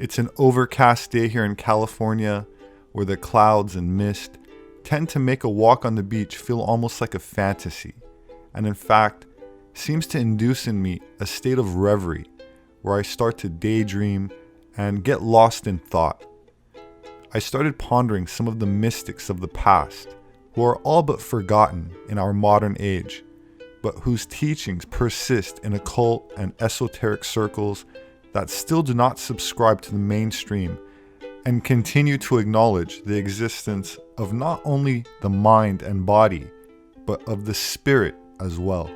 It's an overcast day here in California where the clouds and mist tend to make a walk on the beach feel almost like a fantasy, and in fact, seems to induce in me a state of reverie where I start to daydream and get lost in thought. I started pondering some of the mystics of the past who are all but forgotten in our modern age, but whose teachings persist in occult and esoteric circles that still do not subscribe to the mainstream and continue to acknowledge the existence of not only the mind and body, but of the spirit as well.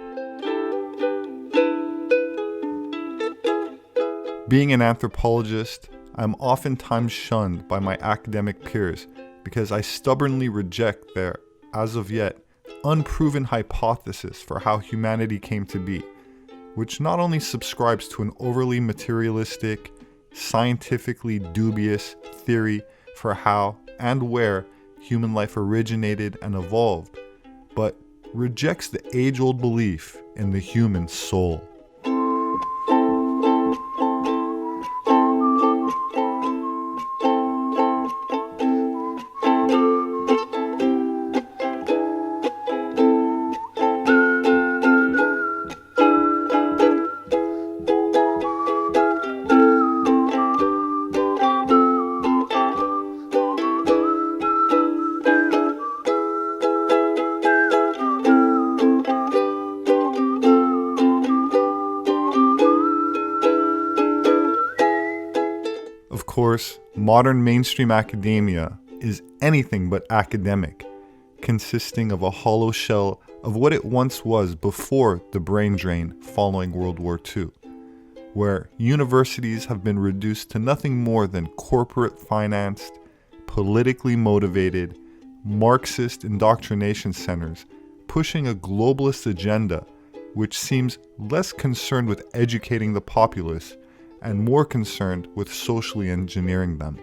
Being an anthropologist, I'm oftentimes shunned by my academic peers because I stubbornly reject their, as of yet, unproven hypothesis for how humanity came to be, which not only subscribes to an overly materialistic, scientifically dubious theory for how and where human life originated and evolved, but rejects the age-old belief in the human soul. Of course, modern mainstream academia is anything but academic, consisting of a hollow shell of what it once was before the brain drain following World War II, where universities have been reduced to nothing more than corporate financed, politically motivated, Marxist indoctrination centers pushing a globalist agenda which seems less concerned with educating the populace and more concerned with socially engineering them.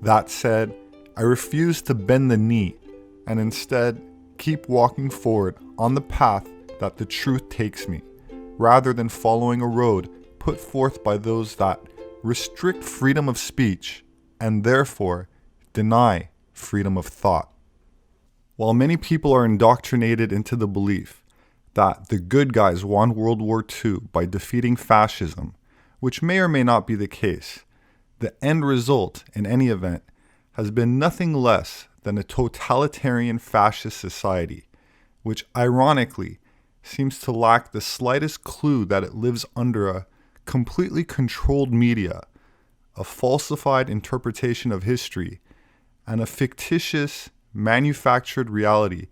That said, I refuse to bend the knee and instead keep walking forward on the path that the truth takes me, rather than following a road put forth by those that restrict freedom of speech and therefore deny freedom of thought. While many people are indoctrinated into the belief that the good guys won World War II by defeating fascism, which may or may not be the case, the end result, in any event, has been nothing less than a totalitarian fascist society, which ironically seems to lack the slightest clue that it lives under a completely controlled media, a falsified interpretation of history, and a fictitious, manufactured reality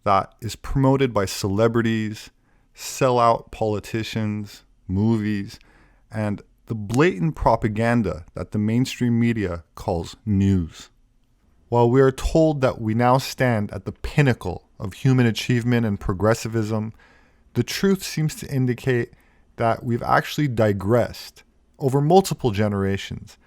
that is promoted by celebrities, sellout politicians, movies, and the blatant propaganda that the mainstream media calls news. While we are told that we now stand at the pinnacle of human achievement and progressivism, the truth seems to indicate that we've actually digressed over multiple generations,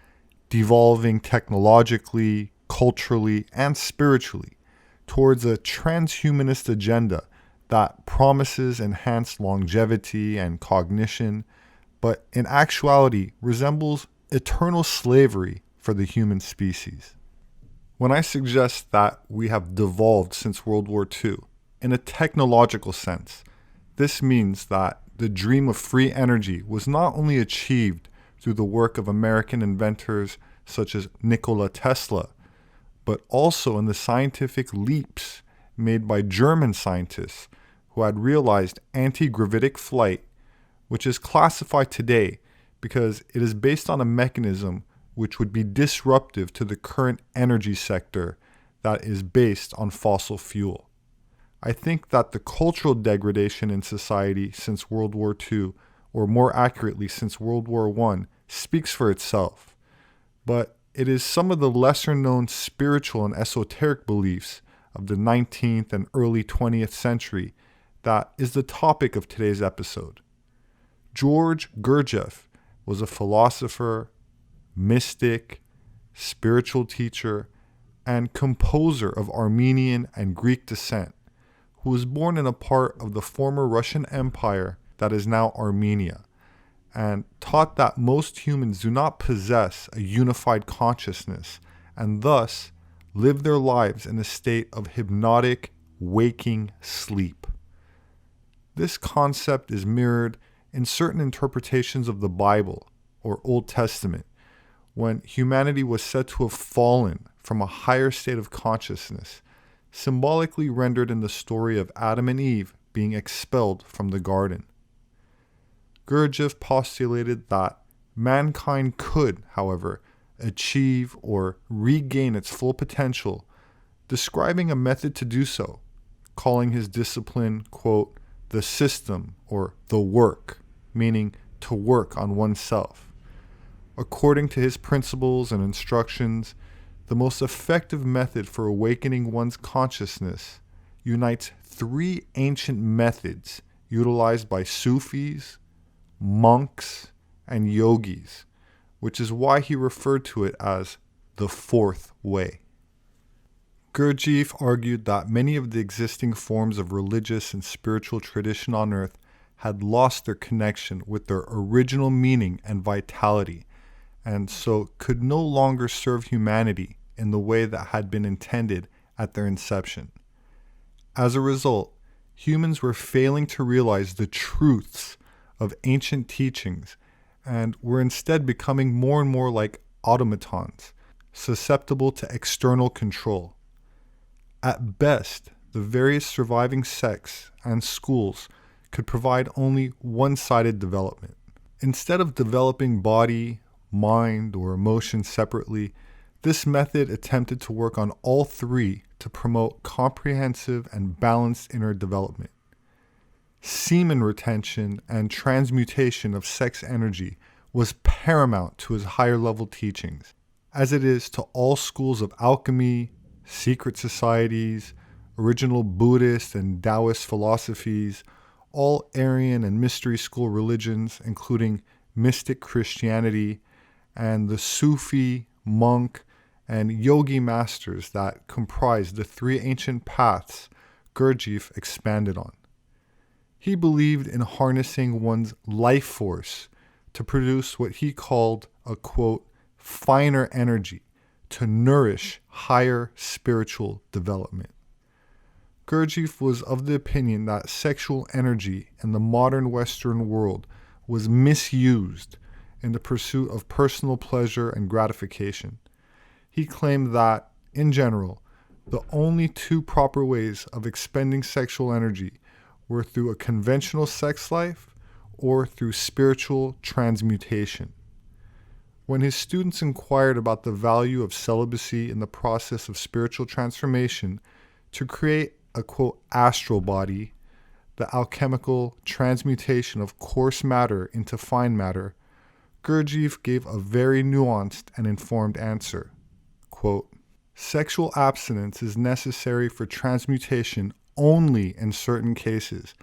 devolving technologically, culturally, and spiritually towards a transhumanist agenda that promises enhanced longevity and cognition, but in actuality resembles eternal slavery for the human species. When I suggest that we have devolved since World War II, in a technological sense, this means that the dream of free energy was not only achieved through the work of American inventors such as Nikola Tesla, but also in the scientific leaps made by German scientists who had realized anti-gravitic flight, which is classified today because it is based on a mechanism which would be disruptive to the current energy sector that is based on fossil fuel. I think that the cultural degradation in society since World War II, or more accurately since World War I, speaks for itself. But it is some of the lesser known spiritual and esoteric beliefs of the 19th and early 20th century that is the topic of today's episode. George Gurdjieff was a philosopher, mystic, spiritual teacher, and composer of Armenian and Greek descent, who was born in a part of the former Russian Empire that is now Armenia, and taught that most humans do not possess a unified consciousness and thus live their lives in a state of hypnotic, waking sleep. This concept is mirrored in certain interpretations of the Bible or Old Testament, when humanity was said to have fallen from a higher state of consciousness, symbolically rendered in the story of Adam and Eve being expelled from the garden. Gurdjieff postulated that mankind could, however, achieve or regain its full potential, describing a method to do so, calling his discipline, quote, the system or the work, meaning to work on oneself. According to his principles and instructions, the most effective method for awakening one's consciousness unites three ancient methods utilized by Sufis, monks, and yogis, which is why he referred to it as the fourth way. Gurdjieff argued that many of the existing forms of religious and spiritual tradition on earth had lost their connection with their original meaning and vitality, and so could no longer serve humanity in the way that had been intended at their inception. As a result, humans were failing to realize the truths of ancient teachings and were instead becoming more and more like automatons, susceptible to external control. At best, the various surviving sects and schools could provide only one-sided development. Instead of developing body, mind, or emotion separately, this method attempted to work on all three to promote comprehensive and balanced inner development. Semen retention and transmutation of sex energy was paramount to his higher level teachings, as it is to all schools of alchemy, secret societies, original Buddhist and Taoist philosophies, all Aryan and mystery school religions, including mystic Christianity, and the Sufi, monk, and yogi masters that comprise the three ancient paths Gurdjieff expanded on. He believed in harnessing one's life force to produce what he called a, quote, finer energy to nourish higher spiritual development. Gurdjieff was of the opinion that sexual energy in the modern Western world was misused in the pursuit of personal pleasure and gratification. He claimed that, in general, the only two proper ways of expending sexual energy were through a conventional sex life or through spiritual transmutation. When his students inquired about the value of celibacy in the process of spiritual transformation to create a, quote, astral body, the alchemical transmutation of coarse matter into fine matter, Gurdjieff gave a very nuanced and informed answer. Quote, sexual abstinence is necessary for transmutation only in certain cases,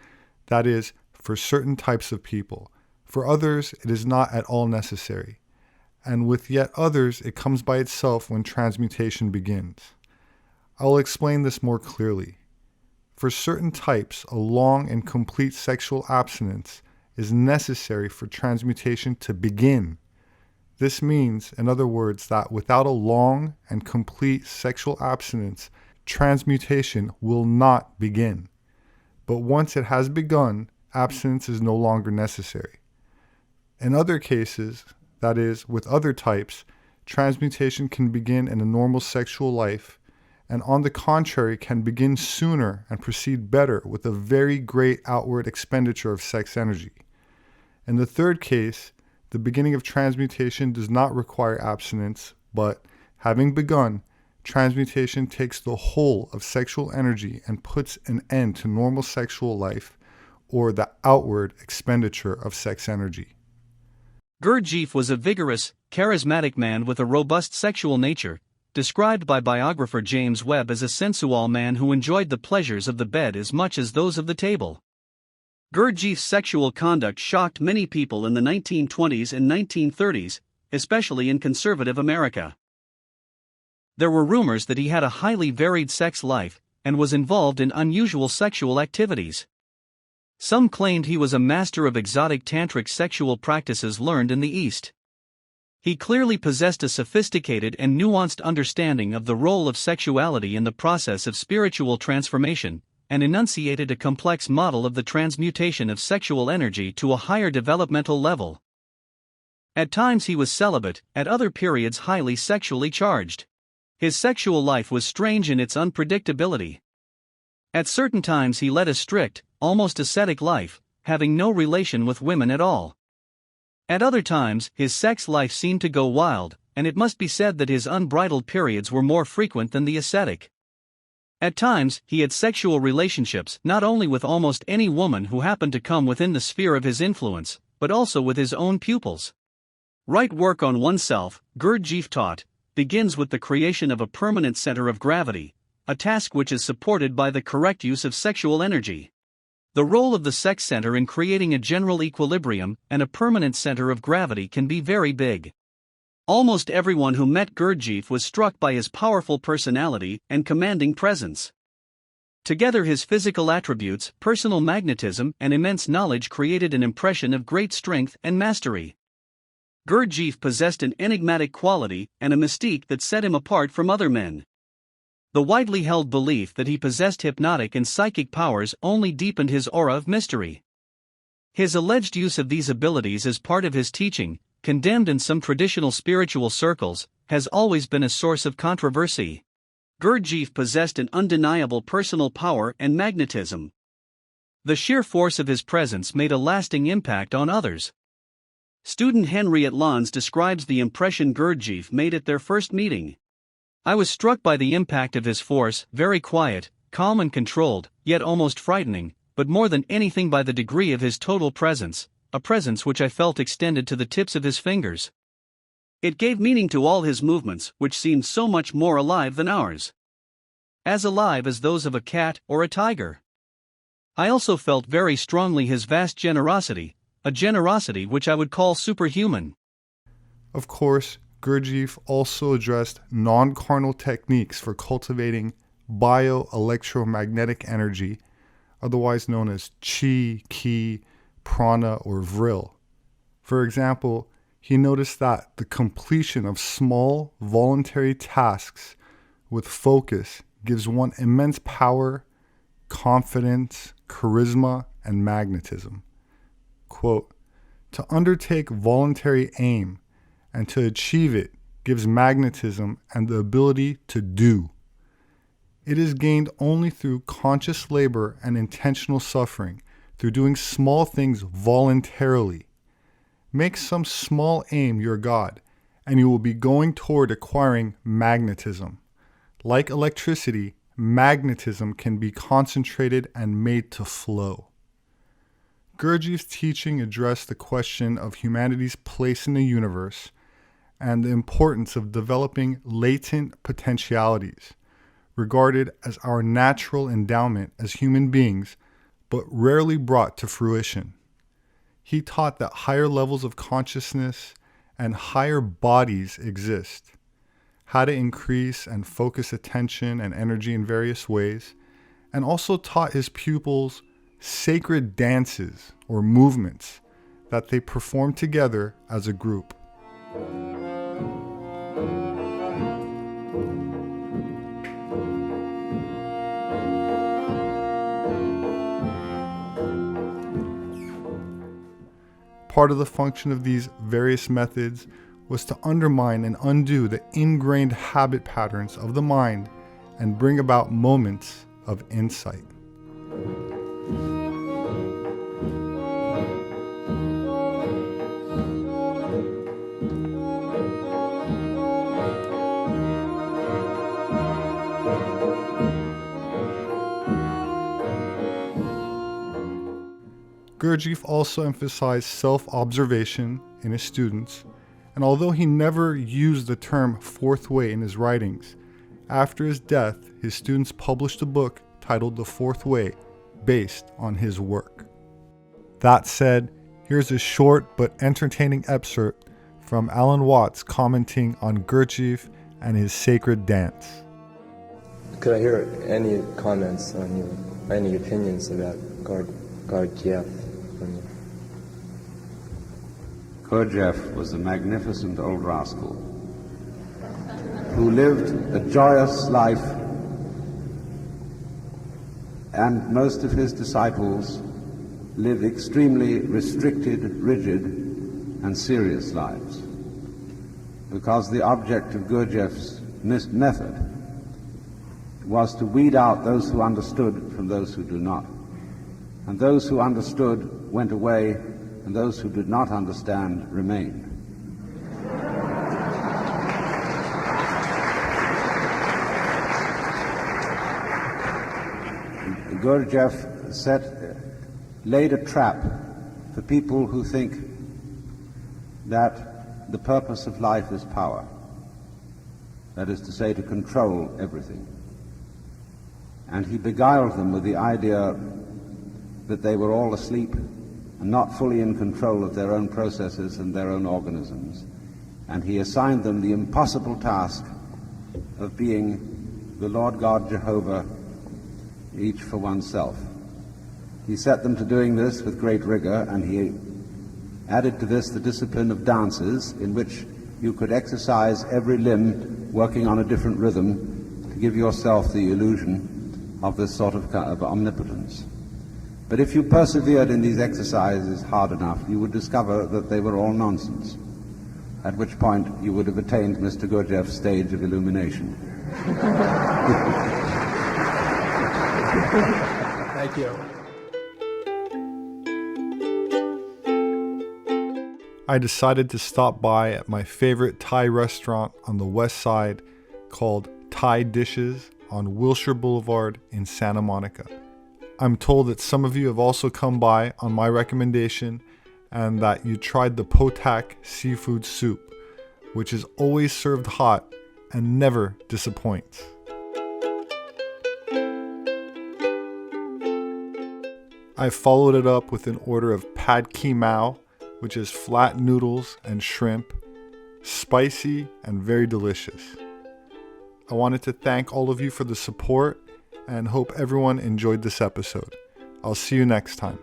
that is, for certain types of people. For others, it is not at all necessary. And with yet others, it comes by itself when transmutation begins. I will explain this more clearly. For certain types, a long and complete sexual abstinence is necessary for transmutation to begin. This means, in other words, that without a long and complete sexual abstinence, transmutation will not begin. But once it has begun, abstinence is no longer necessary. In other cases, that is, with other types, transmutation can begin in a normal sexual life, and on the contrary can begin sooner and proceed better with a very great outward expenditure of sex energy. In the third case, the beginning of transmutation does not require abstinence, but, having begun, transmutation takes the whole of sexual energy and puts an end to normal sexual life, or the outward expenditure of sex energy. Gurdjieff was a vigorous, charismatic man with a robust sexual nature, described by biographer James Webb as a sensual man who enjoyed the pleasures of the bed as much as those of the table. Gurdjieff's sexual conduct shocked many people in the 1920s and 1930s, especially in conservative America. There were rumors that he had a highly varied sex life and was involved in unusual sexual activities. Some claimed he was a master of exotic tantric sexual practices learned in the East. He clearly possessed a sophisticated and nuanced understanding of the role of sexuality in the process of spiritual transformation, and enunciated a complex model of the transmutation of sexual energy to a higher developmental level. At times he was celibate, at other periods highly sexually charged. His sexual life was strange in its unpredictability. At certain times he led a strict, almost ascetic life, having no relation with women at all. At other times, his sex life seemed to go wild, and it must be said that his unbridled periods were more frequent than the ascetic. At times, he had sexual relationships not only with almost any woman who happened to come within the sphere of his influence, but also with his own pupils. Right work on oneself, Gurdjieff taught, begins with the creation of a permanent center of gravity, a task which is supported by the correct use of sexual energy. The role of the sex center in creating a general equilibrium and a permanent center of gravity can be very big. Almost everyone who met Gurdjieff was struck by his powerful personality and commanding presence. Together, his physical attributes, personal magnetism, and immense knowledge created an impression of great strength and mastery. Gurdjieff possessed an enigmatic quality and a mystique that set him apart from other men. The widely held belief that he possessed hypnotic and psychic powers only deepened his aura of mystery. His alleged use of these abilities as part of his teaching, condemned in some traditional spiritual circles, has always been a source of controversy. Gurdjieff possessed an undeniable personal power and magnetism. The sheer force of his presence made a lasting impact on others. Student Henriette Lons describes the impression Gurdjieff made at their first meeting. "I was struck by the impact of his force, very quiet, calm and controlled, yet almost frightening, but more than anything by the degree of his total presence, a presence which I felt extended to the tips of his fingers. It gave meaning to all his movements, which seemed so much more alive than ours. As alive as those of a cat or a tiger. I also felt very strongly his vast generosity, a generosity which I would call superhuman." Of course, Gurdjieff also addressed non-carnal techniques for cultivating bioelectromagnetic energy, otherwise known as chi, ki, prana, or vril. For example, he noticed that the completion of small, voluntary tasks with focus gives one immense power, confidence, charisma, and magnetism. Quote, "To undertake voluntary aim and to achieve it gives magnetism and the ability to do. It is gained only through conscious labor and intentional suffering, through doing small things voluntarily. Make some small aim your God, and you will be going toward acquiring magnetism. Like electricity, magnetism can be concentrated and made to flow." Gurdjieff's teaching addressed the question of humanity's place in the universe and the importance of developing latent potentialities, regarded as our natural endowment as human beings, but rarely brought to fruition. He taught that higher levels of consciousness and higher bodies exist, how to increase and focus attention and energy in various ways, and also taught his pupils sacred dances or movements that they perform together as a group. Part of the function of these various methods was to undermine and undo the ingrained habit patterns of the mind and bring about moments of insight. Gurdjieff also emphasized self-observation in his students, and although he never used the term fourth way in his writings, after his death, his students published a book titled The Fourth Way, based on his work. That said, here's a short but entertaining excerpt from Alan Watts commenting on Gurdjieff and his sacred dance. Could I hear any comments on any opinions about Gurdjieff. Gurdjieff was a magnificent old rascal who lived a joyous life, and most of his disciples lived extremely restricted, rigid, and serious lives, because the object of Gurdjieff's method was to weed out those who understood from those who do not. And those who understood went away, and those who did not understand remained. Gurdjieff laid a trap for people who think that the purpose of life is power. That is to say, to control everything. And he beguiled them with the idea that they were all asleep and not fully in control of their own processes and their own organisms. And he assigned them the impossible task of being the Lord God Jehovah, each for oneself. He set them to doing this with great rigor, and he added to this the discipline of dances, in which you could exercise every limb working on a different rhythm to give yourself the illusion of this sort of omnipotence. But if you persevered in these exercises hard enough, you would discover that they were all nonsense, at which point you would have attained Mr. Gurdjieff's stage of illumination. Thank you. I decided to stop by at my favorite Thai restaurant on the west side called Thai Dishes on Wilshire Boulevard in Santa Monica. I'm told that some of you have also come by on my recommendation and that you tried the potak seafood soup, which is always served hot and never disappoints. I followed it up with an order of pad ki mao, which is flat noodles and shrimp, spicy and very delicious. I wanted to thank all of you for the support and hope everyone enjoyed this episode. I'll see you next time.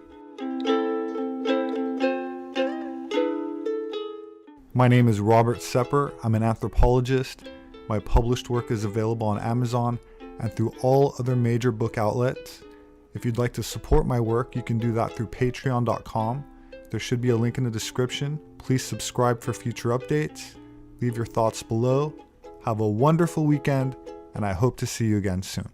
My name is Robert Sepehr. I'm an anthropologist. My published work is available on Amazon and through all other major book outlets. If you'd like to support my work, you can do that through patreon.com. There should be a link in the description. Please subscribe for future updates. Leave your thoughts below. Have a wonderful weekend, and I hope to see you again soon.